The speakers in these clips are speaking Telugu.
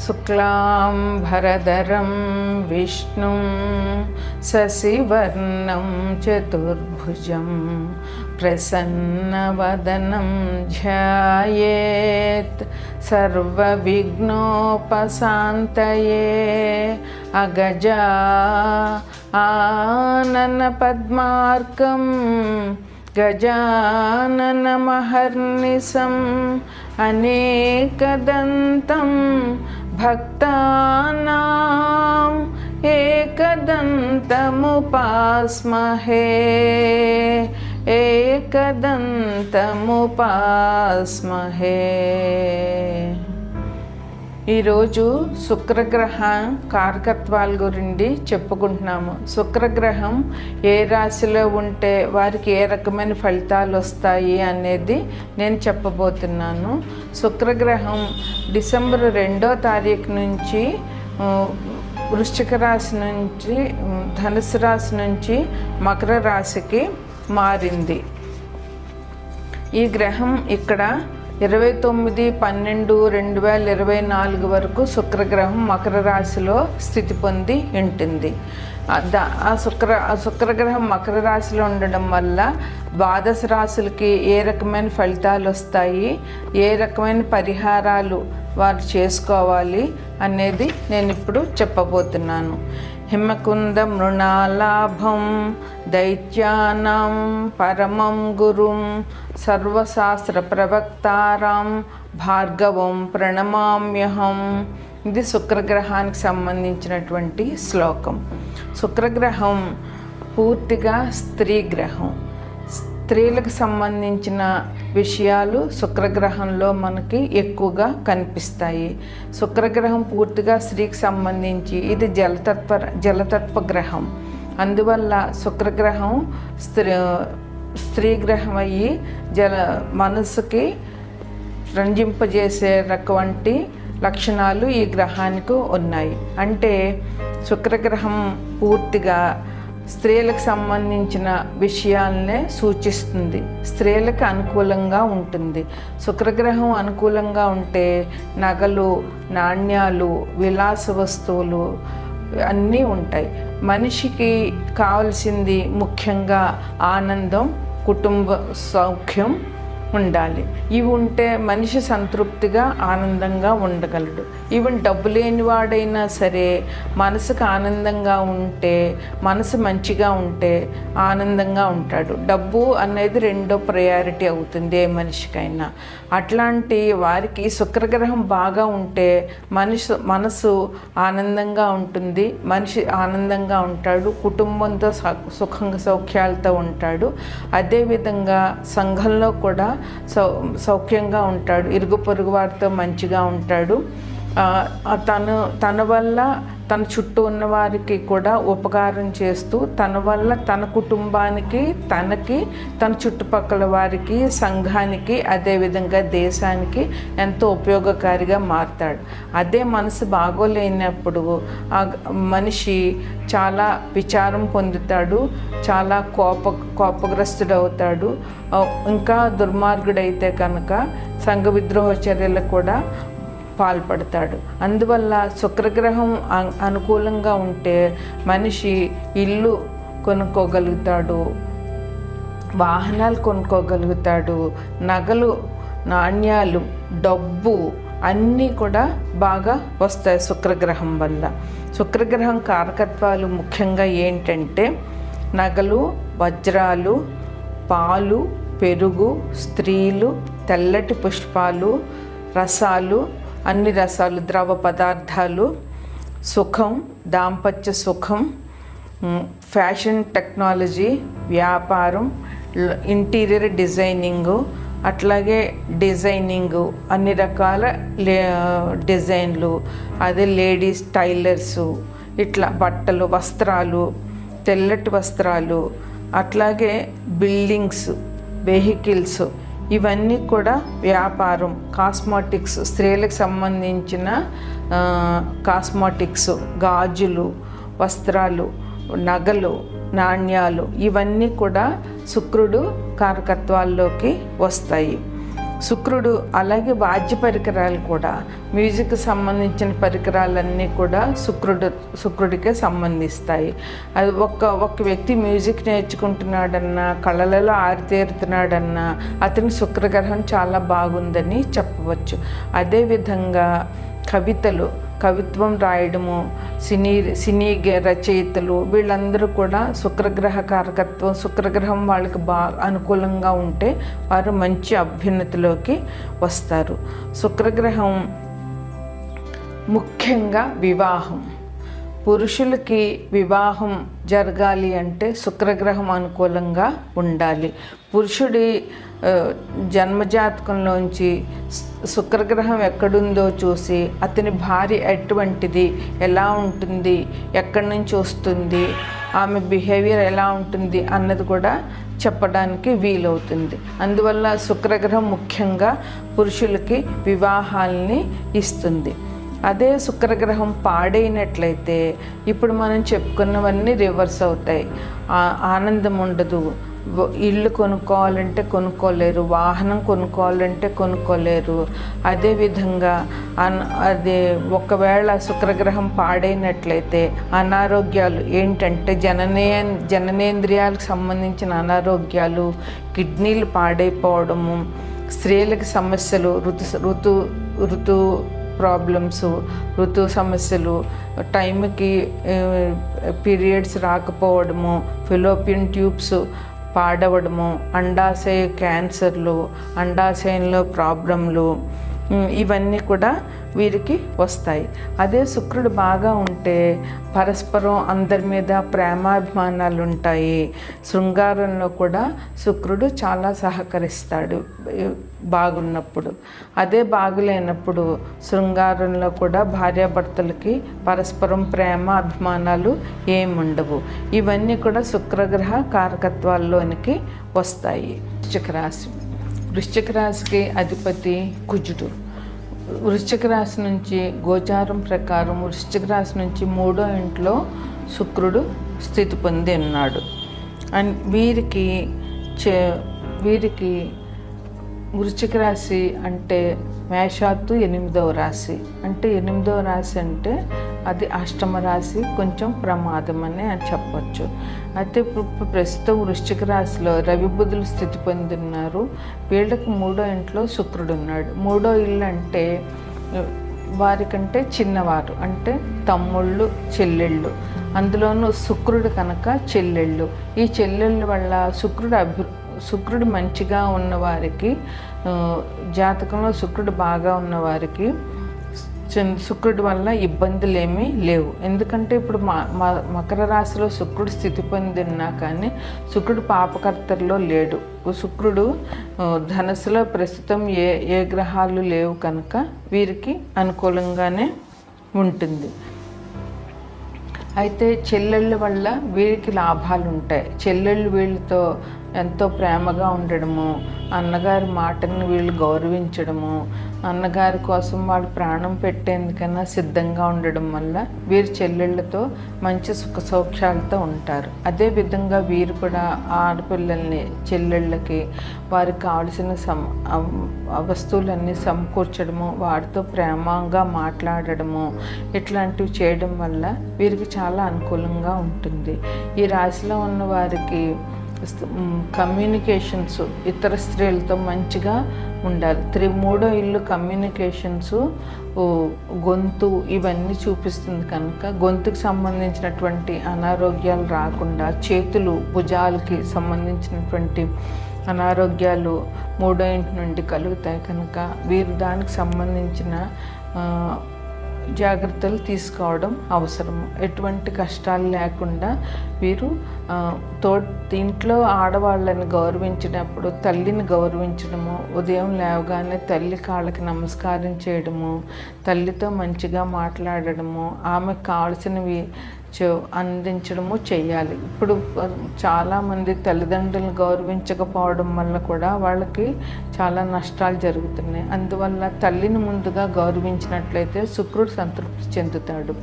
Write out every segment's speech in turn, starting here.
శుక్లాంబరధరం విష్ణుం శశివర్ణం చతుర్భుజం ప్రసన్నవదనం ధ్యాయేత్ సర్వవిఘ్నోపశాంతయే అగజా ఆనన పద్మార్కం గజాననమహర్నిశం అనేకదంతం భక్తానాం ఏకదంతముపాస్మహే ఏకదంతముపాస్మహే. ఈరోజు శుక్రగ్రహ కారకత్వాల గురించి చెప్పుకుంటున్నాము. శుక్రగ్రహం ఏ రాశిలో ఉంటే వారికి ఏ రకమైన ఫలితాలు వస్తాయి అనేది నేను చెప్పబోతున్నాను. శుక్రగ్రహం డిసెంబర్ 2వ తారీఖు నుంచి వృశ్చిక రాశి నుంచి ధనుసు రాశి నుంచి మకర రాశికి మారింది. ఈ గ్రహం ఇక్కడ 29/12/2024 వరకు శుక్రగ్రహం మకర రాశిలో స్థితి పొంది ఉంటుంది. ఆ శుక్రగ్రహం మకర రాశిలో ఉండడం వల్ల ద్వాదశ రాశులకి ఏ రకమైన ఫలితాలు వస్తాయి, ఏ రకమైన పరిహారాలు వారు చేసుకోవాలి అనేది నేను ఇప్పుడు చెప్పబోతున్నాను. హిమకుంద మృణాలాభం దైత్యానాం పరమం గురుం సర్వశాస్త్ర ప్రవక్తారాం భార్గవం ప్రణమామ్యహం. ఇది శుక్రగ్రహానికి సంబంధించినటువంటి శ్లోకం. శుక్రగ్రహం పూర్తిగా స్త్రీ గ్రహం. స్త్రీలకు సంబంధించిన విషయాలు శుక్రగ్రహంలో మనకి ఎక్కువగా కనిపిస్తాయి. శుక్రగ్రహం పూర్తిగా స్త్రీకి సంబంధించి ఇది జలతత్వ గ్రహం. అందువల్ల శుక్రగ్రహం స్త్రీ గ్రహం అయ్యి మనసుకి రంజింపజేసేటువంటి లక్షణాలు ఈ గ్రహానికి ఉన్నాయి. అంటే శుక్రగ్రహం పూర్తిగా స్త్రీలకు సంబంధించిన విషయాలనే సూచిస్తుంది. స్త్రీలకు అనుకూలంగా ఉంటుంది. శుక్రగ్రహం అనుకూలంగా ఉంటే నగలు, నాణ్యాలు, విలాస వస్తువులు అన్నీ ఉంటాయి. మనిషికి కావలసింది ముఖ్యంగా ఆనందం, కుటుంబ సౌఖ్యం ఉండాలి. ఇవి ఉంటే మనిషి సంతృప్తిగా ఆనందంగా ఉండగలడు. ఈవెన్ డబ్బు లేనివాడైనా సరే మనసుకు ఆనందంగా ఉంటే, మనసు మంచిగా ఉంటే ఆనందంగా ఉంటాడు. డబ్బు అనేది రెండో ప్రయారిటీ అవుతుంది ఏ మనిషికైనా. అట్లాంటి వారికి శుక్రగ్రహం బాగా ఉంటే మనసు ఆనందంగా ఉంటుంది, మనిషి ఆనందంగా ఉంటాడు, కుటుంబంతో సౌఖ్యాలతో ఉంటాడు. అదేవిధంగా సంఘంలో కూడా సౌఖ్యంగా ఉంటాడు, ఇరుగు పొరుగు వారితో మంచిగా ఉంటాడు. తన వల్ల తన చుట్టూ ఉన్న వారికి కూడా ఉపకారం చేస్తూ తన వల్ల తన కుటుంబానికి, తనకి, తన చుట్టుపక్కల వారికి, సంఘానికి, అదేవిధంగా దేశానికి ఎంతో ఉపయోగకారిగా మారుతాడు. అదే మనసు బాగోలేనప్పుడు ఆ మనిషి చాలా విచారం పొందుతాడు, చాలా కోపగ్రస్తుడవుతాడు. ఇంకా దుర్మార్గుడైతే కనుక సంఘ విద్రోహ చర్యలకు కూడా పాల్పడతాడు. అందువల్ల శుక్రగ్రహం అనుకూలంగా ఉంటే మనిషి ఇల్లు కొనుక్కోగలుగుతాడు, వాహనాలు కొనుక్కోగలుగుతాడు, నగలు, నాణ్యాలు, డబ్బు అన్నీ కూడా బాగా వస్తాయి శుక్రగ్రహం వల్ల. శుక్రగ్రహం కారకత్వాలు ముఖ్యంగా ఏంటంటే నగలు, వజ్రాలు, పాలు, పెరుగు, స్త్రీలు, తెల్లటి పుష్పాలు, రసాలు, అన్ని రసాలు, ద్రవ పదార్థాలు, సుఖం, దాంపత్య సుఖం, ఫ్యాషన్ టెక్నాలజీ, వ్యాపారం, ఇంటీరియర్ డిజైనింగు, అట్లాగే డిజైనింగు, అన్ని రకాల డిజైన్లు, అదే లేడీస్ టైలర్సు, ఇట్లా బట్టలు, వస్త్రాలు, తెల్లటి వస్త్రాలు, అట్లాగే బిల్డింగ్స్, వెహికల్స్, ఇవన్నీ కూడా వ్యాపారం. కాస్మెటిక్స్, స్త్రీలకు సంబంధించిన కాస్మెటిక్స్, గాజులు, వస్త్రాలు, నగలు, నాణ్యాలు, ఇవన్నీ కూడా శుక్రుడు కారకత్వాల్లోకి వస్తాయి. శుక్రుడు అలాగే వాద్య పరికరాలు కూడా, మ్యూజిక్ సంబంధించిన పరికరాలన్నీ కూడా శుక్రుడికే సంబంధిస్తాయి. అది ఒక వ్యక్తి మ్యూజిక్ నేర్చుకుంటున్నాడన్నా, కళలలో ఆరితేరుతున్నాడన్నా అతని శుక్రగ్రహం చాలా బాగుందని చెప్పవచ్చు. అదేవిధంగా కవిత్వం రాయడము, సినీ రచయితలు వీళ్ళందరూ కూడా శుక్రగ్రహ కారకత్వం, శుక్రగ్రహం వాళ్ళకి అనుకూలంగా ఉంటే వారు మంచి అభ్యున్నతిలోకి వస్తారు. శుక్రగ్రహం ముఖ్యంగా వివాహం, పురుషులకి వివాహం జరగాలి అంటే శుక్రగ్రహం అనుకూలంగా ఉండాలి. పురుషుడి జన్మజాతకంలోంచి శుక్రగ్రహం ఎక్కడుందో చూసి అతని భార్య ఎటువంటిది, ఎలా ఉంటుంది, ఎక్కడి నుంచి వస్తుంది, ఆమె బిహేవియర్ ఎలా ఉంటుంది అన్నది కూడా చెప్పడానికి వీలవుతుంది. అందువల్ల శుక్రగ్రహం ముఖ్యంగా పురుషులకి వివాహాలని ఇస్తుంది. అదే శుక్రగ్రహం పాడైనట్లయితే ఇప్పుడు మనం చెప్పుకున్నవన్నీ రివర్స్ అవుతాయి. ఆనందం ఉండదు, ఇల్లు కొనుక్కోవాలంటే కొనుక్కోలేరు, వాహనం కొనుక్కోవాలంటే కొనుక్కోలేరు. అదేవిధంగా ఒకవేళ శుక్రగ్రహం పాడైనట్లయితే అనారోగ్యాలు ఏంటంటే జననేంద్రియాలకు సంబంధించిన అనారోగ్యాలు, కిడ్నీలు పాడైపోవడము, స్త్రీలకు సమస్యలు, ఋతు ప్రాబ్లమ్స్, ఋతు సమస్యలు, టైంకి పీరియడ్స్ రాకపోవడము, ఫెలోపియన్ ట్యూబ్స్ పాడవడము, అండాశయ క్యాన్సర్లు, అండాశయంలో ప్రాబ్లంలు, ఇవన్నీ కూడా వీరికి వస్తాయి. అదే శుక్రుడు బాగా ఉంటే పరస్పరం అందరి మీద ప్రేమాభిమానాలు ఉంటాయి. శృంగారంలో కూడా శుక్రుడు చాలా సహకరిస్తాడు బాగున్నప్పుడు. అదే బాగులేనప్పుడు శృంగారంలో కూడా భార్యాభర్తలకి పరస్పరం ప్రేమ అభిమానాలు ఏముండవు. ఇవన్నీ కూడా శుక్రగ్రహ కారకత్వాల్లోనికి వస్తాయి. వృశ్చిక రాశికి అధిపతి కుజుడు. వృశ్చిక రాశి నుంచి గోచారం ప్రకారం వృశ్చిక రాశి నుంచి 3వ ఇంట్లో శుక్రుడు స్థితి పొంది ఉన్నాడు. అండ్ వీరికి వృశ్చిక రాశి అంటే మేషాత్తు 8వ రాశి. అంటే 8వ రాశి అంటే అది అష్టమ రాశి, కొంచెం ప్రమాదం అని చెప్పచ్చు. అయితే ప్రస్తుతం వృశ్చిక రాశిలో రవి బుధులు స్థితి పొందున్నారు. వీళ్ళకి 3వ ఇంట్లో శుక్రుడు ఉన్నాడు. 3వ ఇల్లు అంటే వారికంటే చిన్నవారు, అంటే తమ్ముళ్ళు, చెల్లెళ్ళు, అందులోనూ శుక్రుడు కనుక చెల్లెళ్ళు. ఈ చెల్లెళ్ళ వల్ల శుక్రుడు మంచిగా ఉన్నవారికి, జాతకంలో శుక్రుడు బాగా ఉన్నవారికి శుక్రుడి వల్ల ఇబ్బందులు ఏమీ లేవు. ఎందుకంటే ఇప్పుడు మకర రాశిలో శుక్రుడు స్థితి పొందినా కానీ శుక్రుడు పాపకర్తల్లో లేడు. శుక్రుడు ధనుసులో ప్రస్తుతం ఏ గ్రహాలు లేవు కనుక వీరికి అనుకూలంగానే ఉంటుంది. అయితే చెల్లెళ్ళ వల్ల వీరికి లాభాలు ఉంటాయి. చెల్లెళ్ళు వీళ్ళతో ఎంతో ప్రేమగా ఉండడము, అన్నగారి మాటని వీళ్ళు గౌరవించడము, అన్నగారి కోసం వాళ్ళు ప్రాణం పెట్టేందుకన్నా సిద్ధంగా ఉండడం వల్ల వీరు చెల్లెళ్ళతో మంచి సుఖ సౌఖ్యాలతో ఉంటారు. అదేవిధంగా వీరు కూడా ఆడపిల్లల్ని, చెల్లెళ్ళకి వారికి కావలసిన వస్తువులన్నీ సమకూర్చడము, వారితో ప్రేమగా మాట్లాడడము, ఇట్లాంటివి చేయడం వల్ల వీరికి చాలా అనుకూలంగా ఉంటుంది. ఈ రాశిలో ఉన్న వారికి కమ్యూనికేషన్స్ ఇతర స్త్రీలతో మంచిగా ఉండాలి. 3వ ఇల్లు కమ్యూనికేషన్స్, గొంతు ఇవన్నీ చూపిస్తుంది కనుక గొంతుకు సంబంధించినటువంటి అనారోగ్యాలు రాకుండా, చేతులు భుజాలకి సంబంధించినటువంటి అనారోగ్యాలు 3వ ఇంటి నుండి కలుగుతాయి కనుక వీరు దానికి సంబంధించిన జాగ్రత్తలు తీసుకోవడం అవసరము. ఎటువంటి కష్టాలు లేకుండా వీరు ఇంట్లో ఆడవాళ్ళని గౌరవించినప్పుడు తల్లిని గౌరవించడము, ఉదయం లేవగానే తల్లి కాళ్ళకి నమస్కారం చేయడము, తల్లితో మంచిగా మాట్లాడడము, ఆమెకు కావాల్సినవి అందించడము చేయాలి. ఇప్పుడు చాలామంది తల్లిదండ్రులను గౌరవించకపోవడం వల్ల కూడా వాళ్ళకి చాలా నష్టాలు జరుగుతున్నాయి. అందువల్ల తల్లిని ముందుగా గౌరవించినట్లయితే శుక్రుడు సంతృప్తి చెందుతాడు.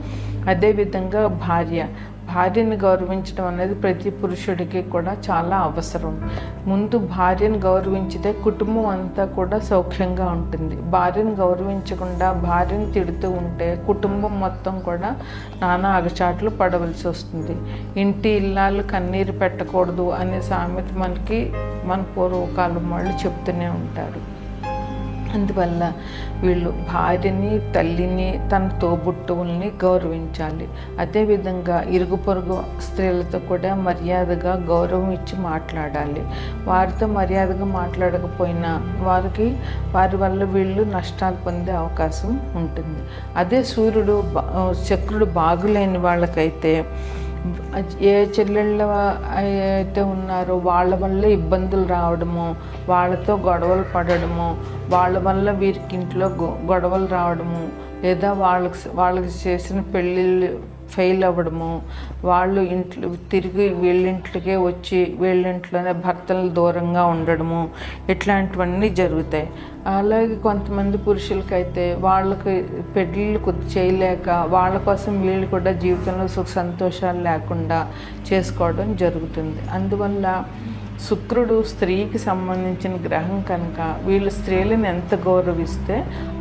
అదేవిధంగా భార్యని గౌరవించడం అనేది ప్రతి పురుషుడికి కూడా చాలా అవసరం. ముందు భార్యను గౌరవించితే కుటుంబం అంతా కూడా సౌఖ్యంగా ఉంటుంది. భార్యను గౌరవించకుండా భార్యను తిడుతూ ఉంటే కుటుంబం మొత్తం కూడా నానా అగచాట్లు పడవలసి వస్తుంది. ఇంటి ఇల్లాలు కన్నీరు పెట్టకూడదు అనే సామెత మన పూర్వకాలం వాళ్ళు చెప్తూనే ఉంటారు. అందువల్ల వీళ్ళు భార్యని, తల్లిని, తన తోబుట్టువుల్ని గౌరవించాలి. అదేవిధంగా ఇరుగు పొరుగు స్త్రీలతో కూడా మర్యాదగా గౌరవం ఇచ్చి మాట్లాడాలి. వారితో మర్యాదగా మాట్లాడకపోయినా వారి వల్ల వీళ్ళు నష్టాలు పొందే అవకాశం ఉంటుంది. అదే చక్రుడు బాగులేని వాళ్ళకైతే ఏ చెల్లెళ్ళ అయితే ఉన్నారో వాళ్ళ వల్ల ఇబ్బందులు రావడము, వాళ్ళతో గొడవలు పడడము, వాళ్ళ వల్ల వీరికి ఇంట్లో గొడవలు రావడము, లేదా వాళ్ళకి చేసిన పెళ్ళిళ్ళు ఫెయిల్ అవ్వడము, వాళ్ళు తిరిగి వీళ్ళింట్లోకే వచ్చి వీళ్ళింట్లోనే భర్తలు దూరంగా ఉండడము, ఇట్లాంటివన్నీ జరుగుతాయి. అలాగే కొంతమంది పురుషులకైతే వాళ్ళకి పెళ్ళిళ్ళు చేయలేక వాళ్ళ కోసం వీళ్ళు కూడా జీవితంలో సుఖ సంతోషాలు లేకుండా చేసుకోవడం జరుగుతుంది. అందువల్ల శుక్రుడు స్త్రీకి సంబంధించిన గ్రహం కనుక వీళ్ళు స్త్రీలను ఎంత గౌరవిస్తే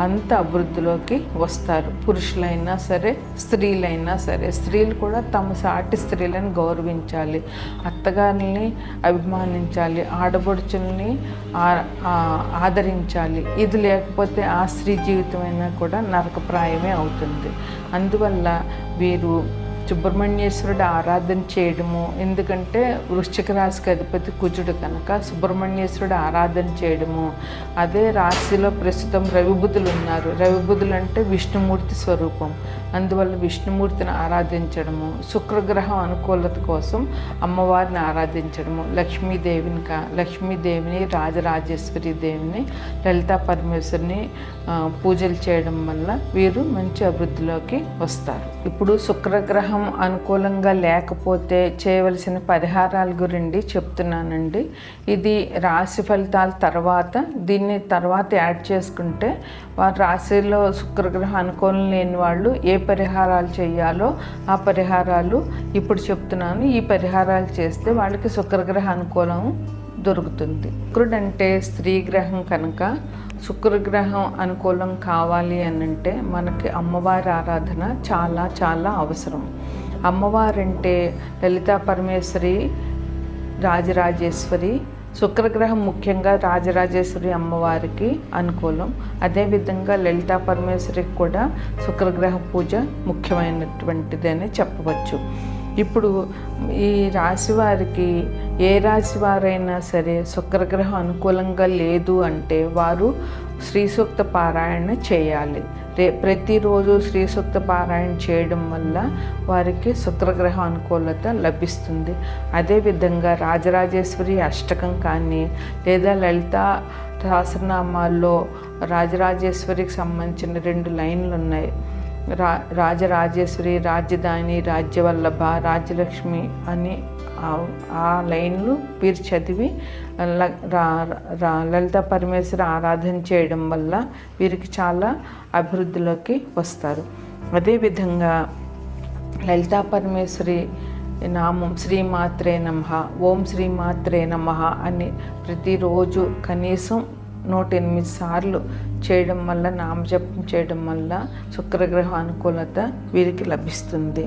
అంత అభివృద్ధిలోకి వస్తారు. పురుషులైనా సరే, స్త్రీలైనా సరే. స్త్రీలు కూడా తమ సాటి స్త్రీలను గౌరవించాలి, అత్తగారిని అభిమానించాలి, ఆడబడుచుల్ని ఆదరించాలి. ఇది లేకపోతే ఆ స్త్రీ జీవితమైనా కూడా నరకప్రాయమే అవుతుంది. అందువల్ల వీరు సుబ్రహ్మణ్యేశ్వరుడు ఆరాధన చేయడము, ఎందుకంటే వృశ్చిక రాశికి అధిపతి కుజుడు కనుక సుబ్రహ్మణ్యేశ్వరుడు ఆరాధన చేయడము. అదే రాశిలో ప్రస్తుతం రవిబుధులు ఉన్నారు. రవిబుధులు అంటే విష్ణుమూర్తి స్వరూపం. అందువల్ల విష్ణుమూర్తిని ఆరాధించడము, శుక్రగ్రహం అనుకూలత కోసం అమ్మవారిని ఆరాధించడము, లక్ష్మీదేవిని, రాజరాజేశ్వరి దేవిని, లలితా పరమేశ్వరిని పూజలు చేయడం వల్ల వీరు మంచి అభివృద్ధిలోకి వస్తారు. ఇప్పుడు శుక్రగ్రహం అనుకూలంగా లేకపోతే చేయవలసిన పరిహారాల గురించి చెప్తున్నానండి. ఇది రాశి ఫలితాల దీన్ని తర్వాత యాడ్ చేసుకుంటే వారి రాశిలో శుక్రగ్రహం అనుకూలం లేని వాళ్ళు ఏ పరిహారాలు చేయాలో ఆ పరిహారాలు ఇప్పుడు చెప్తున్నాను. ఈ పరిహారాలు చేస్తే వాళ్ళకి శుక్రగ్రహ అనుకూలం దొరుకుతుంది. శుక్రుడు అంటే స్త్రీ గ్రహం కనుక శుక్రగ్రహం అనుకూలం కావాలి అనంటే మనకి అమ్మవారి ఆరాధన చాలా చాలా అవసరం. అమ్మవారంటే లలితా పరమేశ్వరి, రాజరాజేశ్వరి. శుక్రగ్రహం ముఖ్యంగా రాజరాజేశ్వరి అమ్మవారికి అనుకూలం. అదేవిధంగా లలితా పరమేశ్వరికి కూడా శుక్రగ్రహ పూజ ముఖ్యమైనటువంటిదని చెప్పవచ్చు. ఇప్పుడు ఈ రాశి వారికి ఏ రాశి వారైనా సరే శుక్రగ్రహం అనుకూలంగా లేదు అంటే వారు శ్రీ సూక్త పారాయణ చేయాలి. ప్రతిరోజు శ్రీ సూక్త పారాయణ చేయడం వల్ల వారికి శుక్రగ్రహ అనుకూలత లభిస్తుంది. అదేవిధంగా రాజరాజేశ్వరి అష్టకం కానీ లేదా లలితా సహస్రనామాల్లో రాజరాజేశ్వరికి సంబంధించిన 2 లైన్లు ఉన్నాయి. రాజరాజేశ్వరి, రాజధాని, రాజ్యవల్లభ, రాజ్యలక్ష్మి అని ఆ లైన్లు వీరు చదివి లలితా పరమేశ్వరి ఆరాధన చేయడం వల్ల వీరికి చాలా అభివృద్ధిలోకి వస్తారు. అదేవిధంగా లలితా పరమేశ్వరి నామం శ్రీమాత్రే నమః, ఓం శ్రీమాత్రే నమః అని ప్రతిరోజు కనీసం 108 సార్లు చేయడం వల్ల, నామజపం చేయడం వల్ల శుక్రగ్రహ అనుకూలత వీరికి లభిస్తుంది.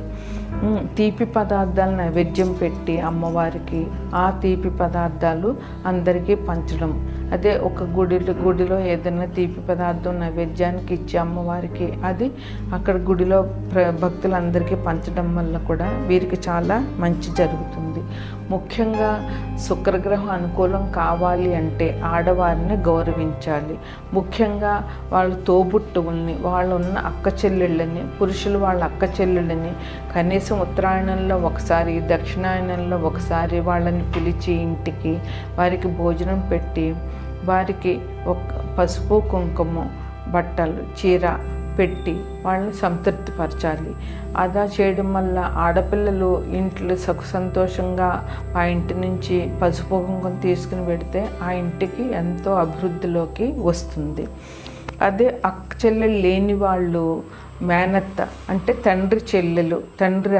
తీపి పదార్థాలు నైవేద్యం పెట్టి అమ్మవారికి ఆ తీపి పదార్థాలు అందరికీ పంచడం. అదే ఒక గుడిలో ఏదైనా తీపి పదార్థం నైవేద్యానికి ఇచ్చి అమ్మవారికి అది అక్కడ గుడిలో భక్తులందరికీ పంచడం వల్ల కూడా వీరికి చాలా మంచి జరుగుతుంది. ముఖ్యంగా శుక్రగ్రహం అనుకూలం కావాలి అంటే ఆడవారిని గౌరవించాలి. ముఖ్యంగా వాళ్ళ తోబుట్టువుల్ని, వాళ్ళు ఉన్న అక్క చెల్లెళ్ళని, పురుషులు వాళ్ళ అక్క చెల్లెళ్ళని కనీసం ఉత్తరాయణంలో ఒకసారి, దక్షిణాయనంలో ఒకసారి వాళ్ళని పిలిచి ఇంటికి వారికి భోజనం పెట్టి వారికి ఒక పసుపు కుంకుమ, బట్టలు, చీర పెట్టి వాళ్ళని సంతృప్తిపరచాలి. అలా చేయడం వల్ల ఆడపిల్లలు ఇంట్లో సుఖ సంతోషంగా ఆ ఇంటి నుంచి పసుపు కుంకుమ తీసుకుని పెడితే ఆ ఇంటికి ఎంతో అభివృద్ధిలోకి వస్తుంది. అదే అక్క చెల్లెలు లేని వాళ్ళు మేనత్త అంటే తండ్రి చెల్లెలు, తండ్రి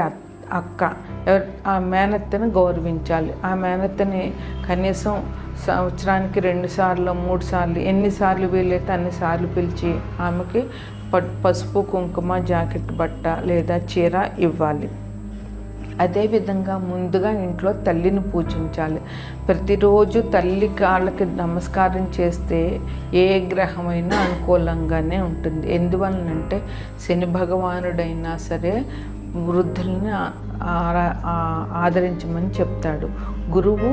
అక్క ఆ మేనత్తని గౌరవించాలి. ఆ మేనత్తని కనీసం సంవత్సరానికి 2 సార్లు 3 సార్లు ఎన్నిసార్లు వీలైతే అన్నిసార్లు పిలిచి ఆమెకి పసుపు కుంకుమ జాకెట్ బట్ట లేదా చీర ఇవ్వాలి. అదేవిధంగా ముందుగా ఇంట్లో తల్లిని పూజించాలి. ప్రతిరోజు తల్లి కాళ్ళకి నమస్కారం చేస్తే ఏ గ్రహమైనా అనుకూలంగానే ఉంటుంది. ఎందువలనంటే శని భగవానుడైనా సరే వృద్ధుల్ని ఆదరించమని చెప్తాడు. గురువు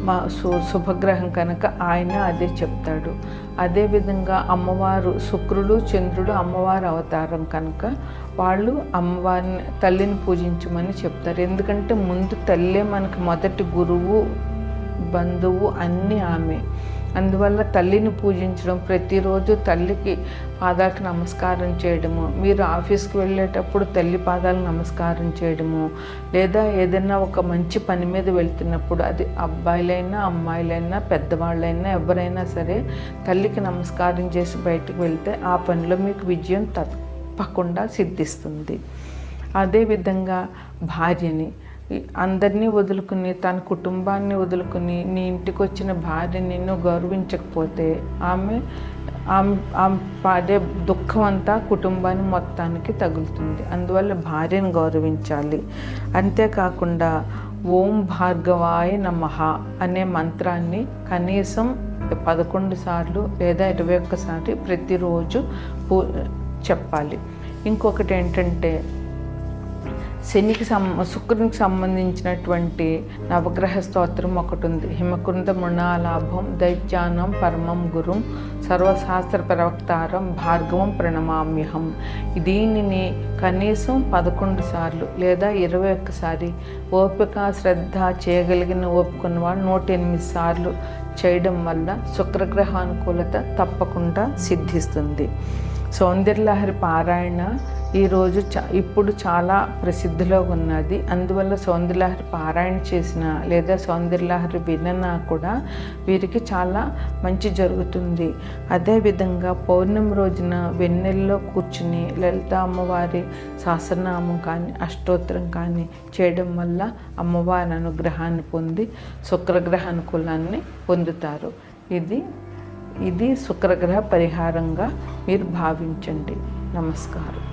మా శుభగ్రహం కనుక ఆయన అదే చెప్తాడు. అదేవిధంగా అమ్మవారు శుక్రుడు చంద్రుడు అమ్మవారి అవతారం కనుక వాళ్ళు అమ్మవారిని తల్లిని పూజించమని చెప్తారు. ఎందుకంటే ముందు తల్లే మనకి మొదటి గురువు బంధువు అన్నీ ఆమె. అందువల్ల తల్లిని పూజించడం, ప్రతిరోజు తల్లికి పాదాలకు నమస్కారం చేయడము, మీరు ఆఫీస్కి వెళ్ళేటప్పుడు తల్లి పాదాలకు నమస్కారం చేయడము, లేదా ఏదైనా ఒక మంచి పని మీద వెళ్తున్నప్పుడు అది అబ్బాయిలైనా అమ్మాయిలైనా పెద్దవాళ్ళైనా ఎవరైనా సరే తల్లికి నమస్కారం చేసి బయటకు వెళ్తే ఆ పనిలో మీకు విజయం తప్పకుండా సిద్ధిస్తుంది. అదేవిధంగా భార్యని అందరినీ వదులుకుని తన కుటుంబాన్ని వదులుకుని నీ ఇంటికి వచ్చిన భార్య నిన్ను గౌరవించకపోతే ఆమె పాడే దుఃఖం అంతా కుటుంబాన్ని మొత్తానికి తగులుతుంది. అందువల్ల భార్యను గౌరవించాలి. అంతేకాకుండా ఓం భార్గవాయ నమః అనే మంత్రాన్ని కనీసం 11 సార్లు లేదా 21 సార్లు ప్రతిరోజు చెప్పాలి. ఇంకొకటి ఏంటంటే శుక్రునికి సంబంధించినటువంటి నవగ్రహ స్తోత్రం ఒకటి ఉంది. హిమకుంద మృణాలాభం దైత్యానం పరమం గురుం సర్వశాస్త్ర ప్రవక్తారం భార్గవం ప్రణమామ్యహం. దీనిని కనీసం 11 సార్లు లేదా 21 సారి ఓపిక శ్రద్ధ చేయగలిగిన ఓపికన్న వాళ్ళు 108 సార్లు చేయడం వల్ల శుక్రగ్రహ అనుకూలత తప్పకుండా సిద్ధిస్తుంది. సౌందర్యలహరి పారాయణ ఈరోజు ఇప్పుడు చాలా ప్రసిద్ధిలో ఉన్నది. అందువల్ల సౌందర్యలహరి పారాయణ చేసిన లేదా సౌందర్యలహరి విననా కూడా వీరికి చాలా మంచి జరుగుతుంది. అదేవిధంగా పౌర్ణమి రోజున వెన్నెల్లో కూర్చుని లలిత అమ్మవారి సహస్రనామం కానీ అష్టోత్తరం కానీ చేయడం వల్ల అమ్మవారి అనుగ్రహాన్ని పొంది శుక్రగ్రహ అనుకూలాన్ని పొందుతారు. ఇది శుక్రగ్రహ పరిహారంగా మీరు భావించండి. నమస్కారం.